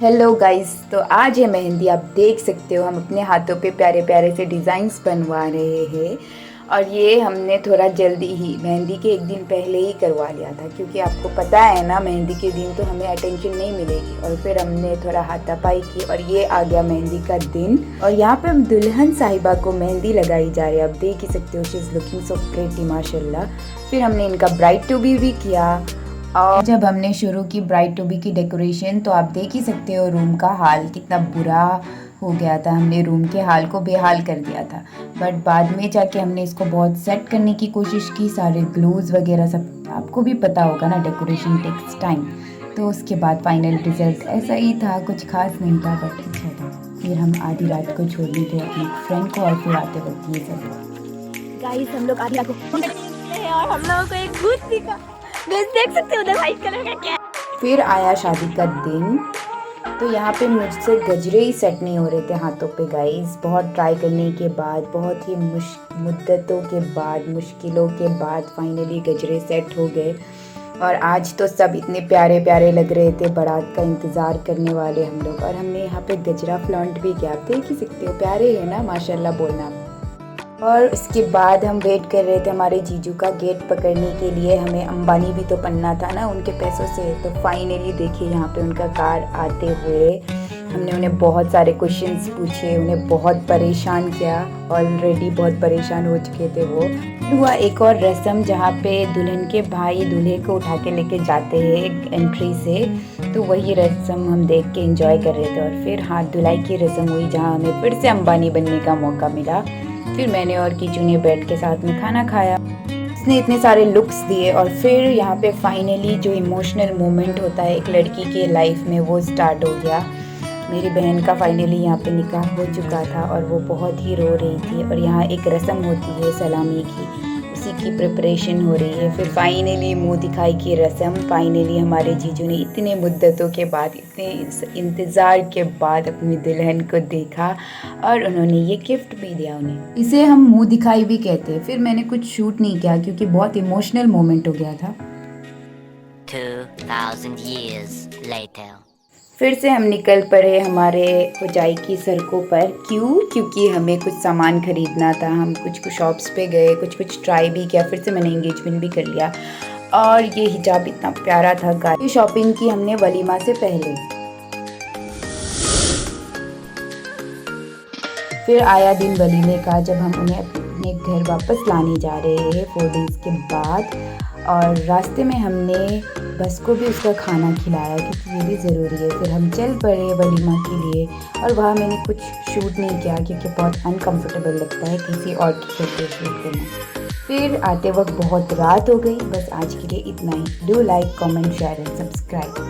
Hello guys, तो आज है मेहंदी। आप देख सकते हो हम अपने हाथों पे प्यारे प्यारे से डिज़ाइंस बनवा रहे हैं। और ये हमने थोड़ा जल्दी ही मेहंदी के एक दिन पहले ही करवा लिया था, क्योंकि आपको पता है ना मेहंदी के दिन तो हमें अटेंशन नहीं मिलेगी। और फिर हमने थोड़ा हाथापाई की और ये आ गया मेहंदी का दिन। और यहाँ पे हम दुल्हन साहिबा को मेहंदी लगाई जा रही है। आप देख ही सकते हो, she is looking so pretty माशाल्लाह। फिर हमने इनका ब्राइड टू बी भी किया। और जब हमने शुरू की ब्राइड टू बी की डेकोरेशन, तो आप देख ही सकते हो रूम का हाल कितना बुरा हो गया था। हमने रूम के हाल को बेहाल कर दिया था, बट बाद में जाके हमने इसको बहुत सेट करने की कोशिश की। सारे ग्लूज वगैरह सब, आपको भी पता होगा ना, डेकोरेशन टेक्स टाइम। तो उसके बाद फाइनल रिजल्ट ऐसा ही था, कुछ खास नहीं था बट अच्छा था। फिर हम आधी रात को छोड़ने थे अपने फ्रेंड को, और फिर आते वक्त ये सब। गाइस, हम लोग आधी रात को और हम लोगों को एक भूत दिखा। देख सकते हो उधर व्हाइट कलर का क्या। फिर आया शादी का दिन। तो यहाँ पे मुझसे गजरे ही सेट नहीं हो रहे थे हाथों पे गाइस। बहुत ट्राई करने के बाद, बहुत ही मुद्दतों के बाद, मुश्किलों के बाद फाइनली गजरे सेट हो गए। और आज तो सब इतने प्यारे प्यारे लग रहे थे, बारात का इंतज़ार करने वाले हम लोग। और हमने यहाँ पे गजरा फ्लॉन्ट भी किया। आप देख ही सकते हो, प्यारे है ना, माशाल्लाह बोलना। और उसके बाद हम वेट कर रहे थे हमारे जीजू का गेट पकड़ने के लिए। हमें अंबानी भी तो बनना था ना उनके पैसों से। तो फाइनली देखिए यहाँ पे उनका कार आते हुए। हमने उन्हें बहुत सारे क्वेश्चंस पूछे, उन्हें बहुत परेशान किया। ऑलरेडी बहुत परेशान हो चुके थे वो। हुआ एक और रस्म, जहाँ पे दुल्हन के भाई दूल्हे को उठा के लेके जाते हैं एंट्री से। तो वही रस्म हम देख के एंजॉय कर रहे थे। और फिर हाथ धुलाई की रस्म हुई, जहाँ हमें फिर से अंबानी बनने का मौका मिला। फिर मैंने और कीचू ने बैठ के साथ में खाना खाया। उसने इतने सारे लुक्स दिए। और फिर यहाँ पे फाइनली जो इमोशनल मोमेंट होता है एक लड़की के लाइफ में, वो स्टार्ट हो गया। मेरी बहन का फाइनली यहाँ पे निकाह हो चुका था और वो बहुत ही रो रही थी। और यहाँ एक रस्म होती है सलामी की, उसी की प्रिपरेशन हो रही है। फिर फाइनली मुंह दिखाई की रस्म। फाइनली हमारे जीजू ने इतने मुद्दतों के बाद, इतने इंतज़ार के बाद अपनी दुल्हन को देखा और उन्होंने ये गिफ्ट भी दिया उन्हें। इसे हम मुंह दिखाई भी कहते हैं। फिर मैंने कुछ शूट नहीं किया क्योंकि बहुत इमोशनल मोमेंट हो गया था। 2000 years later. फिर से हम निकल पड़े हमारे खुजाई की सड़कों पर। क्यों? क्योंकि हमें कुछ सामान खरीदना था। हम कुछ शॉप्स पे गए, कुछ ट्राई भी किया। फिर से मैंने एंगेजमेंट भी कर लिया। और ये हिजाब इतना प्यारा था गाइस। ये शॉपिंग की हमने वलीमा से पहले। फिर आया दिन वलीमे का, जब हम उन्हें अपने घर वापस लाने जा रहे हैं 4 डेज़ के बाद। और रास्ते में हमने बस को भी उसका खाना खिलाया, क्योंकि ये भी ज़रूरी है। फिर हम चल पड़े वलीमा के लिए। और वहाँ मैंने कुछ शूट नहीं किया क्योंकि बहुत अनकंफर्टेबल लगता है किसी और की घर पे शूट करना। फिर आते वक्त बहुत रात हो गई। बस आज के लिए इतना ही। Do like, comment, share and subscribe.